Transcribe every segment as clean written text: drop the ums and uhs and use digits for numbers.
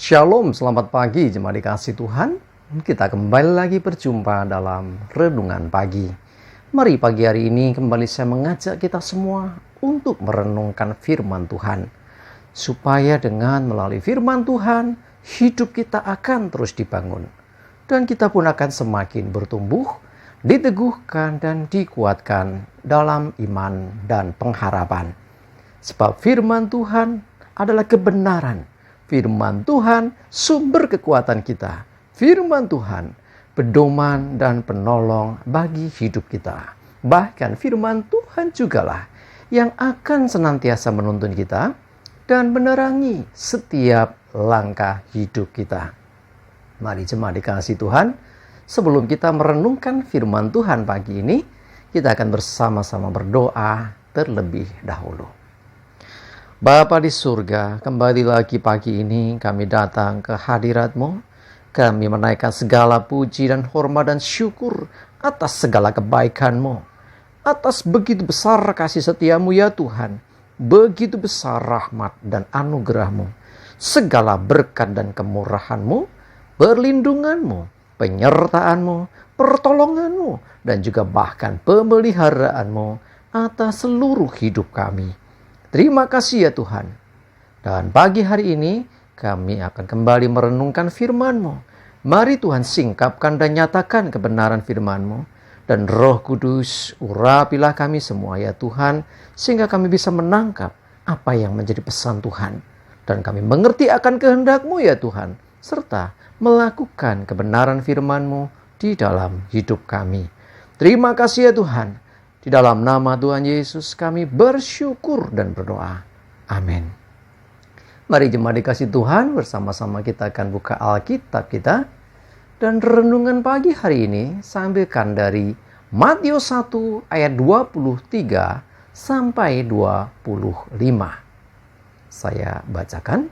Shalom, selamat pagi jemaat dikasih Tuhan. Kita kembali lagi berjumpa dalam Renungan Pagi. Mari pagi hari ini kembali saya mengajak kita semua untuk merenungkan firman Tuhan. Supaya dengan melalui firman Tuhan, hidup kita akan terus dibangun. Dan kita pun akan semakin bertumbuh, diteguhkan dan dikuatkan dalam iman dan pengharapan. Sebab firman Tuhan adalah kebenaran. Firman Tuhan sumber kekuatan kita. Firman Tuhan pedoman dan penolong bagi hidup kita. Bahkan firman Tuhan jugalah yang akan senantiasa menuntun kita dan menerangi setiap langkah hidup kita. Mari jemaat dikasih Tuhan, sebelum kita merenungkan firman Tuhan pagi ini, kita akan bersama-sama berdoa terlebih dahulu. Bapa di surga, kembali lagi pagi ini kami datang ke hadirat-Mu. Kami menaikkan segala puji dan hormat dan syukur atas segala kebaikan-Mu. Atas begitu besar kasih setia-Mu ya Tuhan. Begitu besar rahmat dan anugerah-Mu. Segala berkat dan kemurahan-Mu, perlindungan-Mu, penyertaan-Mu, pertolongan-Mu, dan juga bahkan pemeliharaan-Mu atas seluruh hidup kami. Terima kasih ya Tuhan. Dan pagi hari ini kami akan kembali merenungkan firman-Mu. Mari Tuhan singkapkan dan nyatakan kebenaran firman-Mu. Dan Roh Kudus urapilah kami semua ya Tuhan. Sehingga kami bisa menangkap apa yang menjadi pesan Tuhan. Dan kami mengerti akan kehendak-Mu ya Tuhan. Serta melakukan kebenaran firman-Mu di dalam hidup kami. Terima kasih ya Tuhan. Di dalam nama Tuhan Yesus kami bersyukur dan berdoa. Amin. Mari jemaat dikasih Tuhan, bersama-sama kita akan buka Alkitab kita. Dan renungan pagi hari ini saya ambilkan dari Matius 1 ayat 23 sampai 25. Saya bacakan.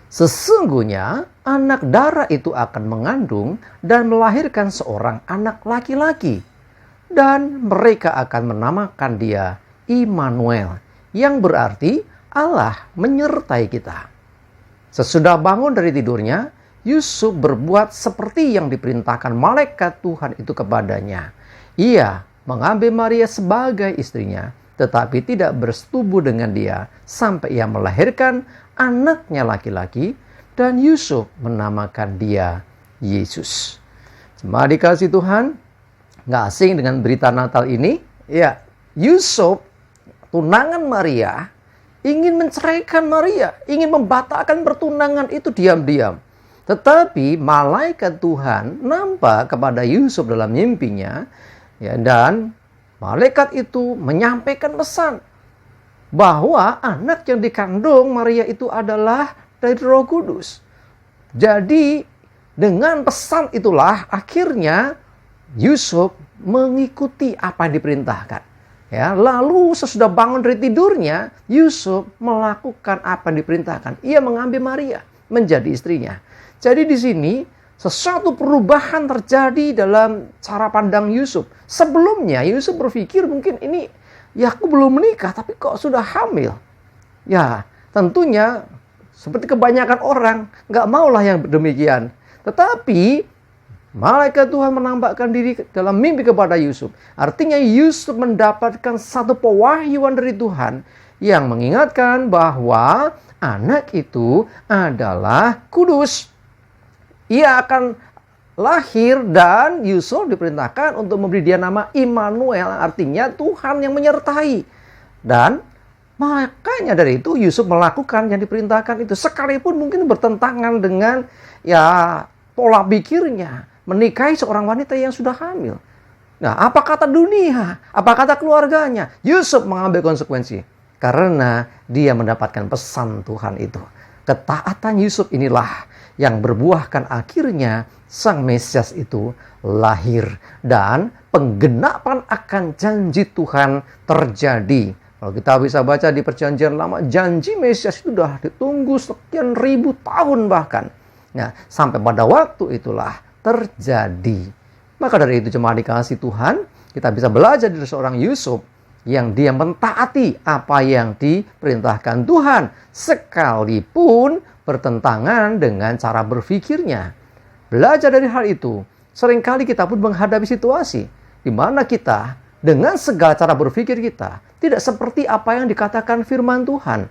Sesungguhnya anak darah itu akan mengandung dan melahirkan seorang anak laki-laki. Dan mereka akan menamakan dia Immanuel, yang berarti Allah menyertai kita. Sesudah bangun dari tidurnya, Yusuf berbuat seperti yang diperintahkan malaikat Tuhan itu kepadanya. Ia mengambil Maria sebagai istrinya, tetapi tidak bersetubuh dengan dia sampai ia melahirkan anaknya laki-laki, dan Yusuf menamakan dia Yesus. Jemaat dikasih Tuhan, nggak asing dengan berita Natal ini, ya, Yusuf, tunangan Maria, ingin menceraikan Maria, ingin membatalkan pertunangan itu diam-diam. Tetapi malaikat Tuhan nampak kepada Yusuf dalam mimpinya, ya, dan malaikat itu menyampaikan pesan bahwa anak yang dikandung Maria itu adalah dari Roh Kudus. Jadi dengan pesan itulah akhirnya Yusuf mengikuti apa yang diperintahkan. Ya, lalu sesudah bangun dari tidurnya, Yusuf melakukan apa yang diperintahkan. Ia mengambil Maria menjadi istrinya. Jadi di sini sesuatu perubahan terjadi dalam cara pandang Yusuf. Sebelumnya Yusuf berpikir mungkin ini, ya aku belum menikah tapi kok sudah hamil. Ya, tentunya seperti kebanyakan orang nggak maulah yang demikian. Tetapi malaikat Tuhan menampakkan diri dalam mimpi kepada Yusuf. Artinya Yusuf mendapatkan satu pewahyuan dari Tuhan yang mengingatkan bahwa anak itu adalah kudus. Ia akan lahir dan Yusuf diperintahkan untuk memberi dia nama Immanuel, artinya Tuhan yang menyertai. Dan makanya dari itu Yusuf melakukan yang diperintahkan itu, sekalipun mungkin bertentangan dengan pola pikirnya. Menikahi seorang wanita yang sudah hamil. Nah, apa kata dunia? Apa kata keluarganya? Yusuf mengambil konsekuensi. Karena dia mendapatkan pesan Tuhan itu. Ketaatan Yusuf inilah yang berbuahkan akhirnya Sang Mesias itu lahir. Dan penggenapan akan janji Tuhan terjadi. Kalau kita bisa baca di Perjanjian Lama, janji Mesias itu sudah ditunggu sekian ribu tahun bahkan. Nah, sampai pada waktu itulah terjadi. Maka dari itu jemaat dikasih Tuhan, kita bisa belajar dari seorang Yusuf yang dia mentaati apa yang diperintahkan Tuhan, sekalipun bertentangan dengan cara berpikirnya. Belajar dari hal itu, seringkali kita pun menghadapi situasi di mana kita dengan segala cara berpikir kita tidak seperti apa yang dikatakan firman Tuhan.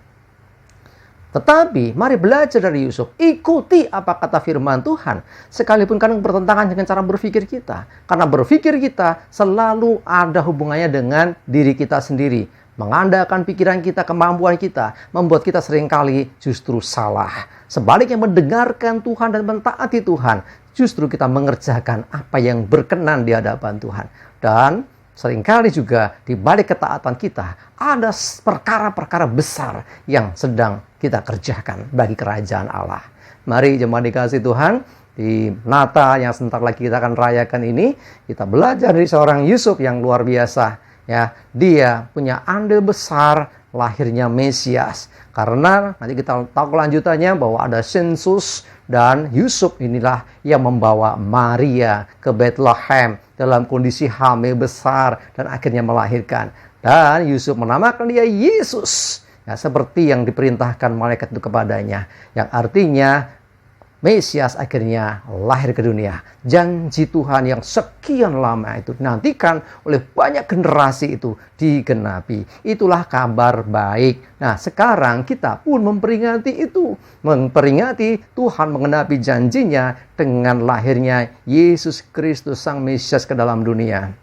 Tetapi mari belajar dari Yusuf, ikuti apa kata firman Tuhan, sekalipun kadang bertentangan dengan cara berpikir kita. Karena berpikir kita selalu ada hubungannya dengan diri kita sendiri. Mengandalkan pikiran kita, kemampuan kita, membuat kita seringkali justru salah. Sebaliknya mendengarkan Tuhan dan mentaati Tuhan, justru kita mengerjakan apa yang berkenan di hadapan Tuhan. Dan seringkali juga di balik ketaatan kita ada perkara-perkara besar yang sedang kita kerjakan bagi kerajaan Allah. Mari jemaat dikasih Tuhan, di Natal yang sebentar lagi kita akan rayakan ini, kita belajar dari seorang Yusuf yang luar biasa. Ya, dia punya andil besar lahirnya Mesias. Karena nanti kita tahu kelanjutannya bahwa ada sensus dan Yusuf inilah yang membawa Maria ke Bethlehem dalam kondisi hamil besar dan akhirnya melahirkan. Dan Yusuf menamakan dia Yesus. Ya, seperti yang diperintahkan malaikat itu kepadanya. Yang artinya Mesias akhirnya lahir ke dunia. Janji Tuhan yang sekian lama itu dinantikan oleh banyak generasi itu digenapi. Itulah kabar baik. Nah, sekarang kita pun memperingati itu. Memperingati Tuhan mengenapi janjinya dengan lahirnya Yesus Kristus Sang Mesias ke dalam dunia.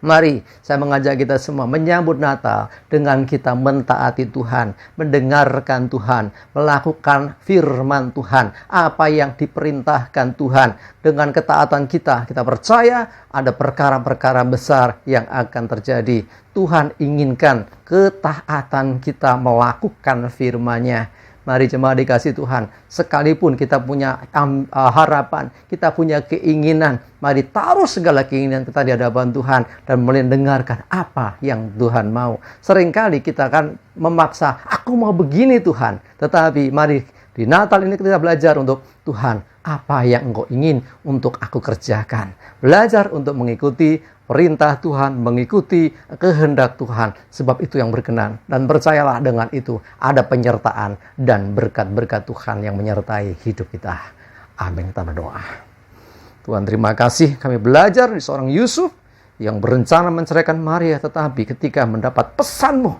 Mari saya mengajak kita semua menyambut Natal dengan kita mentaati Tuhan, mendengarkan Tuhan, melakukan firman Tuhan, apa yang diperintahkan Tuhan. Dengan ketaatan kita percaya ada perkara-perkara besar yang akan terjadi. Tuhan inginkan ketaatan kita melakukan firman-Nya. Mari jemaat dikasih Tuhan, sekalipun kita punya harapan, kita punya keinginan, mari taruh segala keinginan kita di hadapan Tuhan dan mendengarkan apa yang Tuhan mau. Seringkali kita akan memaksa, aku mau begini Tuhan. Tetapi mari di Natal ini kita belajar untuk Tuhan, apa yang Engkau ingin untuk aku kerjakan. Belajar untuk mengikuti perintah Tuhan, mengikuti kehendak Tuhan, sebab itu yang berkenan. Dan percayalah dengan itu ada penyertaan dan berkat-berkat Tuhan yang menyertai hidup kita. Amin. Kita berdoa. Tuhan, terima kasih kami belajar dari seorang Yusuf yang berencana menceraikan Maria, tetapi ketika mendapat pesan-Mu,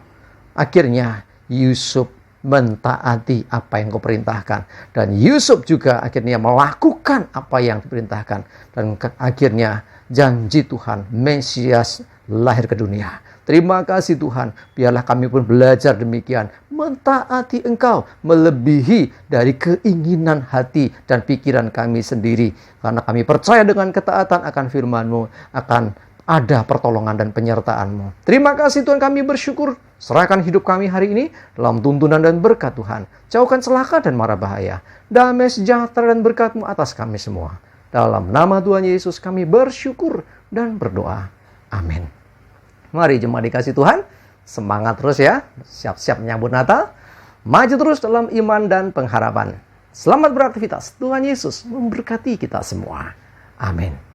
akhirnya Yusuf mentaati apa yang Kau perintahkan. Dan Yusuf juga akhirnya melakukan apa yang diperintahkan. Dan akhirnya janji Tuhan, Mesias lahir ke dunia. Terima kasih Tuhan, biarlah kami pun belajar demikian, mentaati Engkau melebihi dari keinginan hati dan pikiran kami sendiri. Karena kami percaya dengan ketaatan akan firman-Mu, akan ada pertolongan dan penyertaan-Mu. Terima kasih Tuhan, kami bersyukur. Serahkan hidup kami hari ini dalam tuntunan dan berkat Tuhan. Jauhkan celaka dan mara bahaya. Damai sejahtera dan berkat-Mu atas kami semua. Dalam nama Tuhan Yesus kami bersyukur dan berdoa. Amin. Mari jemaat dikasih Tuhan, semangat terus ya. Siap-siap menyambut Natal. Maju terus dalam iman dan pengharapan. Selamat beraktivitas. Tuhan Yesus memberkati kita semua. Amin.